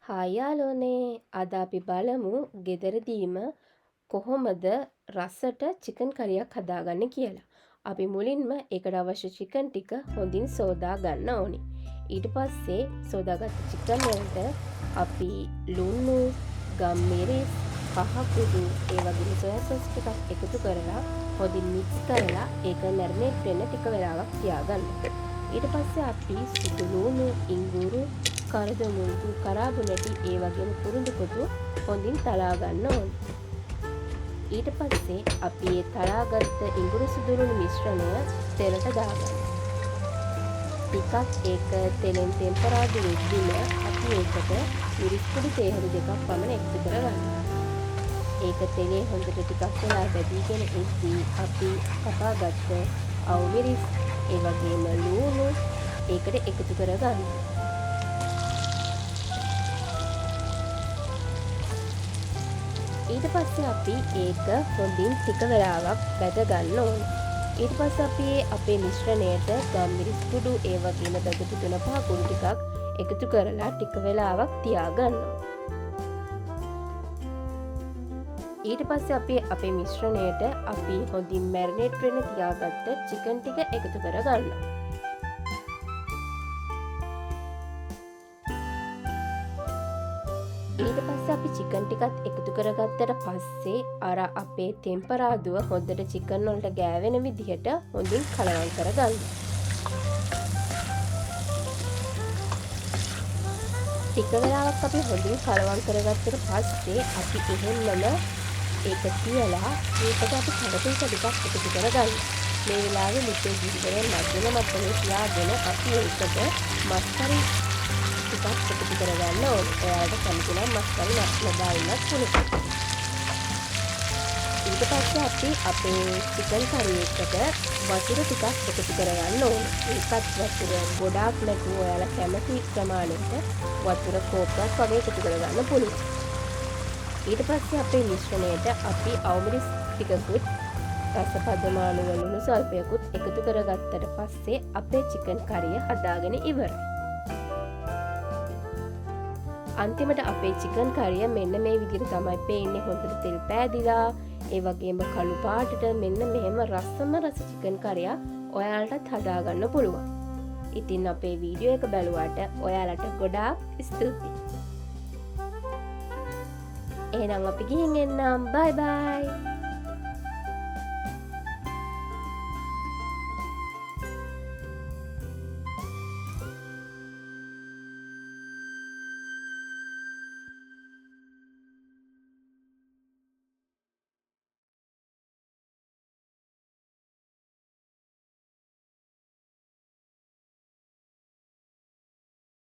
Hi යාළුවනේ අද අපි බලමු ගෙදරදීම කොහොමද රසට චිකන් කරියක් හදාගන්න කියලා. අපි මුලින්ම ඒකට අවශ්‍ය චිකන් ටික හොඳින් සෝදා ගන්න ඕනි. ඊට පස්සේ සෝදාගත්ත චිකන් වලට අපි ලුණු, ගම්මිරිස්, කහකුඩු, ඒ වගේම සොයා සෝස් ටිකක් එකතු කරලා හොඳින් මික්ස් කරලා ඒක මැරිනේට් වෙන්න ටික වෙලාවක් තියාගන්න. ඊට පස්සේ අපි සුදු ලුණු, ඉඟුරු, කරදමුල්ගු, කරාබුලටි, ඒ වගේම කුරුඳු කොටු හොඳින් තලා ගන්න ඕනේ. ඊට පස්සේ අපි ඒ තලාගත්ත ඉඟුරු සුදුලුණු මිශ්‍රණය තෙලට දාගන්න. ටිකක් ඒක තෙලෙන් ටෙම්පරාදු වෙද්දිම අපි ඒකට මිරිස් පොඩි තේහළු දෙකක් පමණ එකතු කරගන්න. ඒක තෙලේ හොඳට ටිකක් වෙලා බැදීගෙන එද්දී අපි කපාගත්ත අවු මිරිස්, ඒ වගේම ලුණු ඒකට එකතු කරගන්න. ඊට පස්සේ අපි ඒක හොඳින් ටික වෙලාවක් බැද ගන්න ඕනේ. ඊට පස්සේ අපි අපේ මිශ්‍රණයට ගම්මිරිස් කුඩු, ඒ වගේම බැදපු 3-5 කුඩු ටිකක් එකතු කරලා ටික වෙලාවක් තියාගන්න ඕනේ. ඊට පස්සේ අපි අපේ මිශ්‍රණයට අපි හොඳින් මැරිනේට් වෙන්න තියාගත්ත චිකන් ටික එකතු කරගන්න. ඊට පස්සේ අපි චිකන් ටිකත් එකතු කරගත්තට පස්සේ අර අපේ ටෙම්පරාදුව හොඳට චිකන් වලට ගෑවෙන විදිහට හොඳින් කලවම් කරගන්න. ටික වෙලාවක් අපි හොඳින් කලවම් කරගත්තට පස්සේ අපි එහෙම්මම ඒක තියලා ඒකට අපි කඩපින් ටිකක් එකතු කරගන්න. මේ වෙලාවේ මුත්තේ දිගටම මධ්‍යම මට්ටමේ තියාගෙන අපි ඒකට මස්කරි ටිකක් එකතු කරගන්න ඕනේ. ඔයාලට කැමති නම් මස්කරි නොදාන්නත් පුළුවන්. ඊට පස්සේ අපි අපේ චිකන් කරි එකට වතුර ටිකක් එකතු කරගන්න ඕනේ. ඒකත් වතුර ගොඩාක් නැතුව ඔයාලා කැමති ප්‍රමාණයට වතුර කෝප්පක් වගේ එකතු කරගන්න පුළුවන්. ඊට පස්සේ අපේ මිශ්‍රණයට අපි අවුමිරිස් ටිකකුත් රස පදමාණු වලුණු සල්පයකුත් එකතු කරගත්තට පස්සේ අපේ චිකන් කරිය හදාගෙන ඉවරයි. අන්තිමට අපේ චිකන් කරිය මෙන්න මේ විදිහට තමයි පේන්නේ. හොඳට තෙල් පෑදිලා, ඒ වගේම කළු පාටට මෙන්න මෙහෙම රසම රස චිකන් කරියක් ඔයාලටත් හදාගන්න පුළුවන්. ඉතින් අපේ වීඩියෝ එක බලුවාට ඔයාලට ගොඩාක් ස්තුතියි. එහෙනම් අපි ගිහින් එන්නම්. බයි බයි.